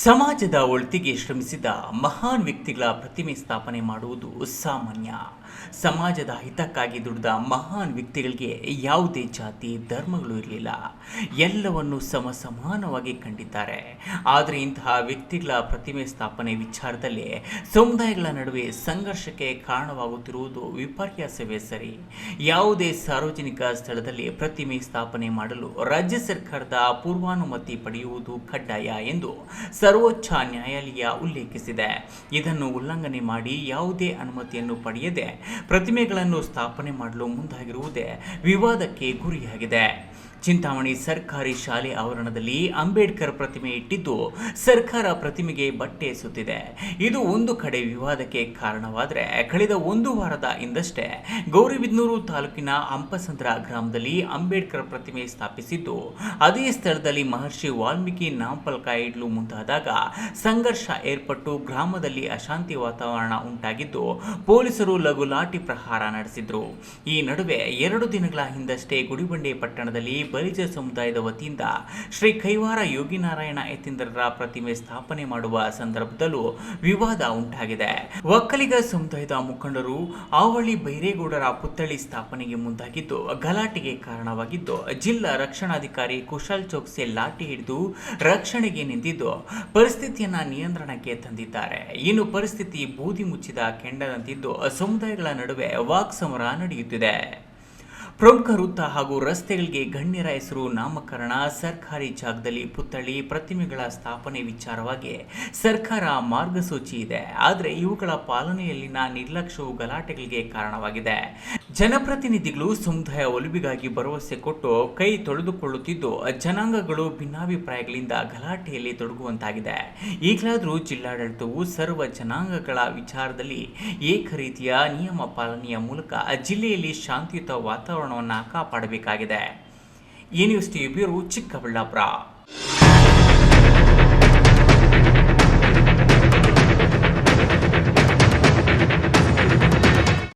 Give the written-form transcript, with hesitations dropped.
ಸಮಾಜದ ಒಳಿತಿಗೆ ಶ್ರಮಿಸಿದ ಮಹಾನ್ ವ್ಯಕ್ತಿಗಳ ಪ್ರತಿಮೆ ಸ್ಥಾಪನೆ ಮಾಡುವುದು ಸಾಮಾನ್ಯ. ಸಮಾಜದ ಹಿತಕ್ಕಾಗಿ ದುಡಿದ ಮಹಾನ್ ವ್ಯಕ್ತಿಗಳಿಗೆ ಯಾವುದೇ ಜಾತಿ ಧರ್ಮಗಳು ಇರಲಿಲ್ಲ. ಎಲ್ಲವನ್ನು ಸಮಾನವಾಗಿ ಕಂಡಿದ್ದಾರೆ. ಆದರೆ ಇಂತಹ ವ್ಯಕ್ತಿಗಳ ಪ್ರತಿಮೆ ಸ್ಥಾಪನೆ ವಿಚಾರದಲ್ಲಿ ಸಮುದಾಯಗಳ ನಡುವೆ ಸಂಘರ್ಷಕ್ಕೆ ಕಾರಣವಾಗುತ್ತಿರುವುದು ವಿಪರ್ಯಾಸವೇ ಸರಿ. ಯಾವುದೇ ಸಾರ್ವಜನಿಕ ಸ್ಥಳದಲ್ಲಿ ಪ್ರತಿಮೆ ಸ್ಥಾಪನೆ ಮಾಡಲು ರಾಜ್ಯ ಸರ್ಕಾರದ ಪೂರ್ವಾನುಮತಿ ಪಡೆಯುವುದು ಕಡ್ಡಾಯ ಎಂದು ಸರ್ವೋಚ್ಚ ನ್ಯಾಯಾಲಯ ಉಲ್ಲೇಖಿಸಿದೆ. ಇದನ್ನು ಉಲ್ಲಂಘನೆ ಮಾಡಿ ಯಾವುದೇ ಅನುಮತಿಯನ್ನು ಪಡೆಯದೆ ಪ್ರತಿಮೆಗಳನ್ನು ಸ್ಥಾಪನೆ ಮಾಡಲು ಮುಂದಾಗಿರುವುದೇ ವಿವಾದಕ್ಕೆ ಗುರಿಯಾಗಿದೆ. ಚಿಂತಾಮಣಿ ಸರ್ಕಾರಿ ಶಾಲೆ ಆವರಣದಲ್ಲಿ ಅಂಬೇಡ್ಕರ್ ಪ್ರತಿಮೆ ಇಟ್ಟಿದ್ದು ಸರ್ಕಾರ ಪ್ರತಿಮೆಗೆ ಬಟ್ಟೆ ಸುತ್ತಿದೆ. ಇದು ಒಂದು ಕಡೆ ವಿವಾದಕ್ಕೆ ಕಾರಣವಾದರೆ ಕಳೆದ ಒಂದು ವಾರದ ಹಿಂದಷ್ಟೇ ಗೌರಿಬಿದನೂರು ತಾಲೂಕಿನ ಹಂಪಸಂದ್ರ ಗ್ರಾಮದಲ್ಲಿ ಅಂಬೇಡ್ಕರ್ ಪ್ರತಿಮೆ ಸ್ಥಾಪಿಸಿದ್ದು, ಅದೇ ಸ್ಥಳದಲ್ಲಿ ಮಹರ್ಷಿ ವಾಲ್ಮೀಕಿ ನಾಮಫಲಕ ಇಡಲು ಮುಂದಾದಾಗ ಸಂಘರ್ಷ ಏರ್ಪಟ್ಟು ಗ್ರಾಮದಲ್ಲಿ ಅಶಾಂತಿ ವಾತಾವರಣ ಉಂಟಾಗಿದ್ದು ಪೊಲೀಸರು ಲಘು ಲಾಠಿ ಪ್ರಹಾರ ನಡೆಸಿದ್ರು. ಈ ನಡುವೆ 2 ದಿನಗಳ ಹಿಂದಷ್ಟೇ ಗುಡಿಬಂಡೆ ಪಟ್ಟಣದಲ್ಲಿ ಬಲಿಜ ಸಮುದಾಯದ ವತಿಯಿಂದ ಶ್ರೀ ಕೈವಾರ ಯೋಗಿನಾರಾಯಣ ಯತೀಂದ್ರರ ಪ್ರತಿಮೆ ಸ್ಥಾಪನೆ ಮಾಡುವ ಸಂದರ್ಭದಲ್ಲೂ ವಿವಾದ ಉಂಟಾಗಿದೆ. ಒಕ್ಕಲಿಗ ಸಮುದಾಯದ ಮುಖಂಡರು ಆವಳಿ ಬೈರೇಗೌಡರ ಪುತ್ಥಳಿ ಸ್ಥಾಪನೆಗೆ ಮುಂದಾಗಿದ್ದು ಗಲಾಟೆಗೆ ಕಾರಣವಾಗಿದ್ದು, ಜಿಲ್ಲಾ ರಕ್ಷಣಾಧಿಕಾರಿ ಕುಶಾಲ್ ಚೋಕ್ಸೆ ಲಾಠಿ ಹಿಡಿದು ರಕ್ಷಣೆಗೆ ನಿಂತಿದ್ದು ಪರಿಸ್ಥಿತಿಯನ್ನ ನಿಯಂತ್ರಣಕ್ಕೆ ತಂದಿದ್ದಾರೆ. ಇನ್ನು ಪರಿಸ್ಥಿತಿ ಬೂದಿ ಮುಚ್ಚಿದ ಕೆಂಡದಂತಿದ್ದು ಸಮುದಾಯಗಳ ನಡುವೆ ವಾಕ್ಸಮರ ನಡೆಯುತ್ತಿದೆ. ಪ್ರಮುಖ ವೃತ್ತ ಹಾಗೂ ರಸ್ತೆಗಳಿಗೆ ಗಣ್ಯರ ಹೆಸರು ನಾಮಕರಣ, ಸರ್ಕಾರಿ ಜಾಗದಲ್ಲಿ ಪುತ್ಥಳಿ, ಪ್ರತಿಮೆಗಳ ಸ್ಥಾಪನೆ ವಿಚಾರವಾಗಿ ಸರ್ಕಾರ ಮಾರ್ಗಸೂಚಿ ಇದೆ. ಆದರೆ ಇವುಗಳ ಪಾಲನೆಯಲ್ಲಿನ ನಿರ್ಲಕ್ಷ್ಯವು ಗಲಾಟೆಗಳಿಗೆ ಕಾರಣವಾಗಿದೆ. ಜನಪ್ರತಿನಿಧಿಗಳು ಸಮುದಾಯ ಒಲುಬಿಗಾಗಿ ಭರವಸೆ ಕೊಟ್ಟು ಕೈ ತೊಳೆದುಕೊಳ್ಳುತ್ತಿದ್ದು ಜನಾಂಗಗಳು ಭಿನ್ನಾಭಿಪ್ರಾಯಗಳಿಂದ ಗಲಾಟೆಯಲ್ಲಿ ತೊಡಗುವಂತಾಗಿದೆ. ಈಗಲಾದರೂ ಜಿಲ್ಲಾಡಳಿತವು ಸರ್ವ ಜನಾಂಗಗಳ ವಿಚಾರದಲ್ಲಿ ಏಕರೀತಿಯ ನಿಯಮ ಪಾಲನೆಯ ಮೂಲಕ ಜಿಲ್ಲೆಯಲ್ಲಿ ಶಾಂತಿಯುತ ವಾತಾವರಣವನ್ನು ಕಾಪಾಡಬೇಕಾಗಿದೆ. ಈ ನ್ಯೂಸ್ ಟಿವಿ ಬ್ಯೂರೋ, ಚಿಕ್ಕಬಳ್ಳಾಪುರ.